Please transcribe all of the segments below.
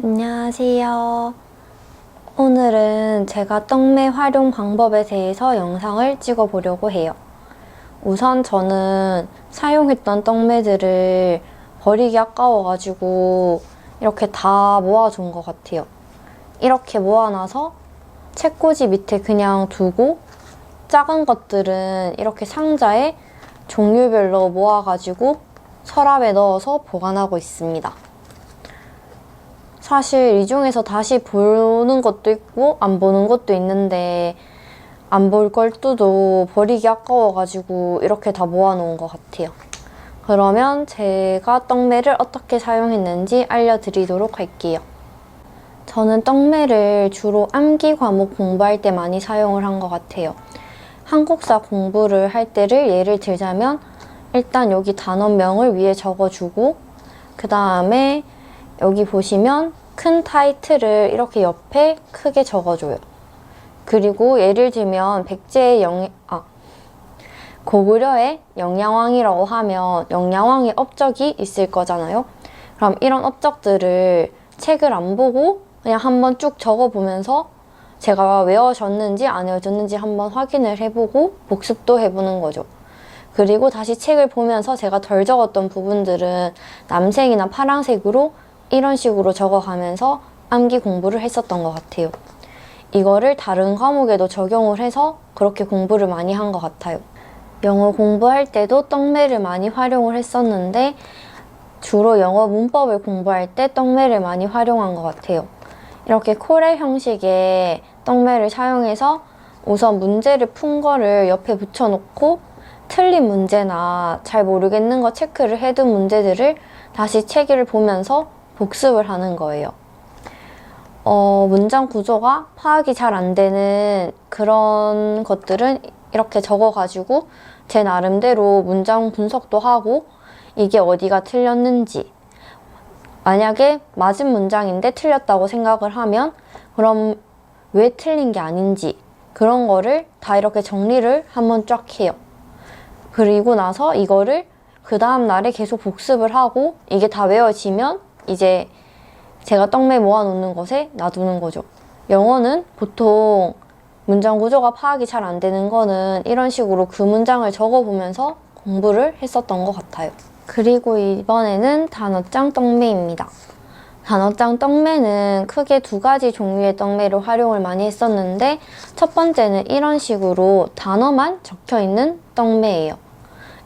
안녕하세요. 오늘은 제가 떡매 활용 방법에 대해서 영상을 찍어보려고 해요. 우선 저는 사용했던 떡매들을 버리기 아까워가지고 이렇게 다 모아둔 것 같아요. 이렇게 모아놔서 책꽂이 밑에 그냥 두고 작은 것들은 이렇게 상자에 종류별로 모아가지고 서랍에 넣어서 보관하고 있습니다. 사실 이 중에서 다시 보는 것도 있고 안 보는 것도 있는데 안 볼 걸뚜도 버리기 아까워가지고 이렇게 다 모아놓은 것 같아요. 그러면 제가 떡매를 어떻게 사용했는지 알려드리도록 할게요. 저는 떡매를 주로 암기 과목 공부할 때 많이 사용을 한 것 같아요. 한국사 공부를 할 때를 예를 들자면 일단 여기 단원명을 위에 적어주고 그 다음에 여기 보시면 큰 타이틀을 이렇게 옆에 크게 적어줘요. 그리고 예를 들면 고구려의 영양왕이라고 하면 영양왕의 업적이 있을 거잖아요. 그럼 이런 업적들을 책을 안 보고 그냥 한번 쭉 적어보면서 제가 외워졌는지 안 외워졌는지 한번 확인을 해보고 복습도 해보는 거죠. 그리고 다시 책을 보면서 제가 덜 적었던 부분들은 남색이나 파란색으로 이런 식으로 적어가면서 암기 공부를 했었던 것 같아요. 이거를 다른 과목에도 적용을 해서 그렇게 공부를 많이 한 것 같아요. 영어 공부할 때도 떡매를 많이 활용을 했었는데 주로 영어 문법을 공부할 때 떡매를 많이 활용한 것 같아요. 이렇게 코레 형식의 떡매를 사용해서 우선 문제를 푼 거를 옆에 붙여놓고 틀린 문제나 잘 모르겠는 거 체크를 해둔 문제들을 다시 책을 보면서 복습을 하는 거예요. 문장 구조가 파악이 잘 안 되는 그런 것들은 이렇게 적어가지고 제 나름대로 문장 분석도 하고 이게 어디가 틀렸는지, 만약에 맞은 문장인데 틀렸다고 생각을 하면 그럼 왜 틀린 게 아닌지 그런 거를 다 이렇게 정리를 한번 쫙 해요. 그리고 나서 이거를 그 다음 날에 계속 복습을 하고 이게 다 외워지면 이제 제가 떡매 모아놓는 것에 놔두는 거죠. 영어는 보통 문장 구조가 파악이 잘 안 되는 거는 이런 식으로 그 문장을 적어보면서 공부를 했었던 것 같아요. 그리고 이번에는 단어장 떡매입니다. 단어장 떡매는 크게 두 가지 종류의 떡매로 활용을 많이 했었는데 첫 번째는 이런 식으로 단어만 적혀있는 떡매예요.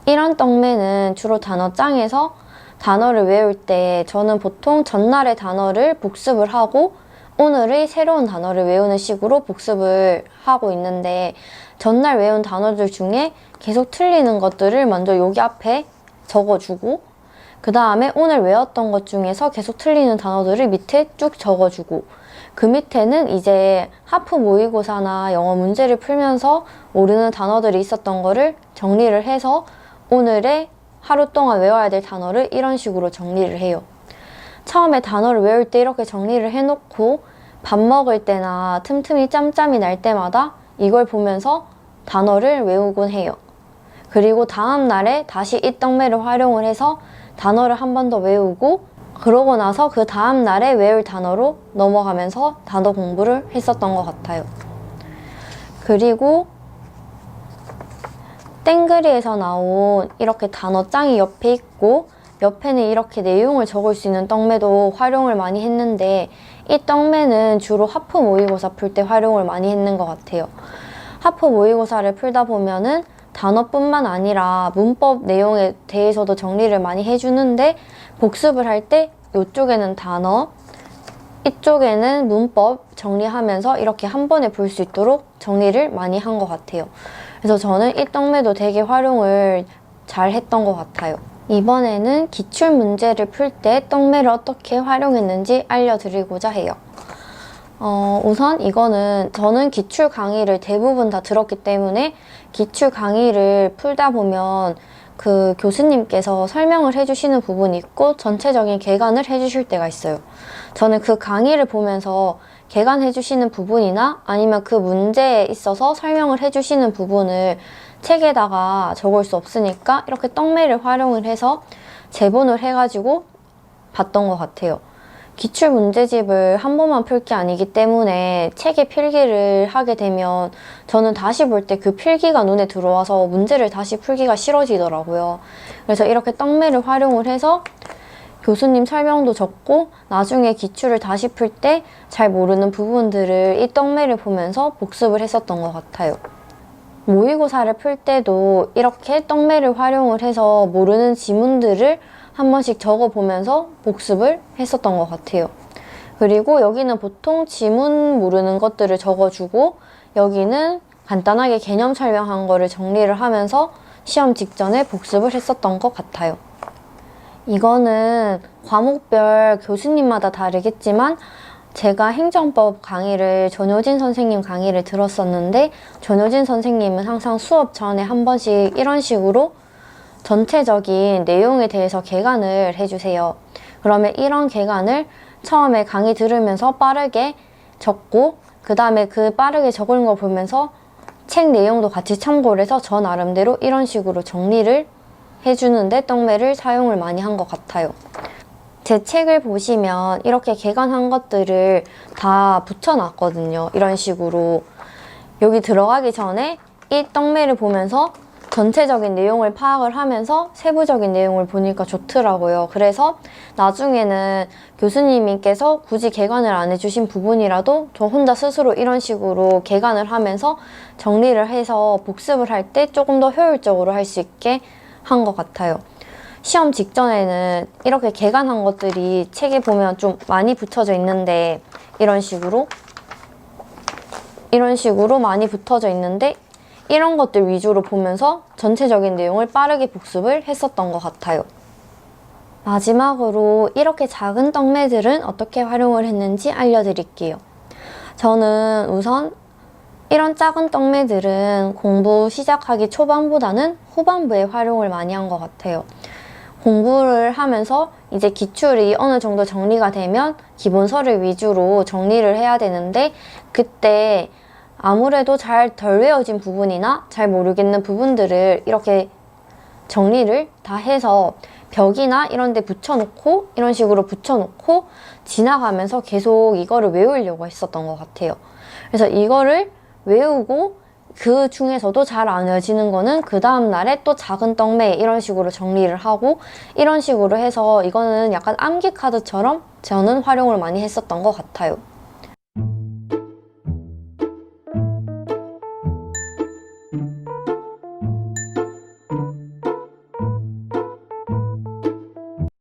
이런 떡매는 주로 단어장에서 단어를 외울 때 저는 보통 전날의 단어를 복습을 하고 오늘의 새로운 단어를 외우는 식으로 복습을 하고 있는데 전날 외운 단어들 중에 계속 틀리는 것들을 먼저 여기 앞에 적어주고 그 다음에 오늘 외웠던 것 중에서 계속 틀리는 단어들을 밑에 쭉 적어주고 그 밑에는 이제 하프 모의고사나 영어 문제를 풀면서 모르는 단어들이 있었던 거를 정리를 해서 오늘의 하루 동안 외워야 될 단어를 이런 식으로 정리를 해요. 처음에 단어를 외울 때 이렇게 정리를 해놓고 밥 먹을 때나 틈틈이 짬짬이 날 때마다 이걸 보면서 단어를 외우곤 해요. 그리고 다음 날에 다시 이 떡매를 활용을 해서 단어를 한 번 더 외우고 그러고 나서 그 다음 날에 외울 단어로 넘어가면서 단어 공부를 했었던 것 같아요. 그리고 땡그리에서 나온 이렇게 단어장이 옆에 있고 옆에는 이렇게 내용을 적을 수 있는 떡매도 활용을 많이 했는데 이 떡매는 주로 하프 모의고사 풀 때 활용을 많이 했는 것 같아요. 하프 모의고사를 풀다 보면은 단어뿐만 아니라 문법 내용에 대해서도 정리를 많이 해주는데 복습을 할 때 이쪽에는 단어, 이쪽에는 문법 정리하면서 이렇게 한 번에 볼 수 있도록 정리를 많이 한 것 같아요. 그래서 저는 이 떡매도 되게 활용을 잘 했던 것 같아요. 이번에는 기출문제를 풀 때 떡매를 어떻게 활용했는지 알려드리고자 해요. 우선 이거는 저는 기출 강의를 대부분 다 들었기 때문에 기출 강의를 풀다 보면 그 교수님께서 설명을 해주시는 부분이 있고 전체적인 개관을 해주실 때가 있어요. 저는 그 강의를 보면서 개관해주시는 부분이나 아니면 그 문제에 있어서 설명을 해주시는 부분을 책에다가 적을 수 없으니까 이렇게 떡매를 활용을 해서 제본을 해가지고 봤던 것 같아요. 기출 문제집을 한 번만 풀 게 아니기 때문에 책에 필기를 하게 되면 저는 다시 볼 때 그 필기가 눈에 들어와서 문제를 다시 풀기가 싫어지더라고요. 그래서 이렇게 떡매를 활용을 해서 교수님 설명도 적고 나중에 기출을 다시 풀 때 잘 모르는 부분들을 이 떡매를 보면서 복습을 했었던 것 같아요. 모의고사를 풀 때도 이렇게 떡매를 활용을 해서 모르는 지문들을 한 번씩 적어보면서 복습을 했었던 것 같아요. 그리고 여기는 보통 지문 모르는 것들을 적어주고 여기는 간단하게 개념 설명한 거를 정리를 하면서 시험 직전에 복습을 했었던 것 같아요. 이거는 과목별 교수님마다 다르겠지만 제가 행정법 강의를 전효진 선생님 강의를 들었었는데 전효진 선생님은 항상 수업 전에 한 번씩 이런 식으로 전체적인 내용에 대해서 개관을 해주세요. 그러면 이런 개관을 처음에 강의 들으면서 빠르게 적고 그 다음에 그 빠르게 적은 걸 보면서 책 내용도 같이 참고를 해서 저 나름대로 이런 식으로 정리를 해주는데 떡매를 사용을 많이 한 것 같아요. 제 책을 보시면 이렇게 개관한 것들을 다 붙여놨거든요. 이런 식으로 여기 들어가기 전에 이 떡매를 보면서 전체적인 내용을 파악을 하면서 세부적인 내용을 보니까 좋더라고요. 그래서 나중에는 교수님께서 굳이 개관을 안 해주신 부분이라도 저 혼자 스스로 이런 식으로 개관을 하면서 정리를 해서 복습을 할 때 조금 더 효율적으로 할 수 있게 한 것 같아요. 시험 직전에는 이렇게 개관한 것들이 책에 보면 좀 많이 붙여져 있는데 이런 식으로 많이 붙어져 있는데 이런 것들 위주로 보면서 전체적인 내용을 빠르게 복습을 했었던 것 같아요. 마지막으로 이렇게 작은 떡매들은 어떻게 활용을 했는지 알려드릴게요. 저는 우선 이런 작은 떡매들은 공부 시작하기 초반보다는 후반부에 활용을 많이 한 것 같아요. 공부를 하면서 이제 기출이 어느 정도 정리가 되면 기본서를 위주로 정리를 해야 되는데 그때 아무래도 잘 덜 외워진 부분이나 잘 모르겠는 부분들을 이렇게 정리를 다 해서 벽이나 이런 데 붙여놓고 이런 식으로 붙여놓고 지나가면서 계속 이거를 외우려고 했었던 것 같아요. 그래서 이거를 외우고 그 중에서도 잘 안 외워지는 거는 그 다음 날에 또 작은 떡매 이런 식으로 정리를 하고 이런 식으로 해서 이거는 약간 암기 카드처럼 저는 활용을 많이 했었던 것 같아요.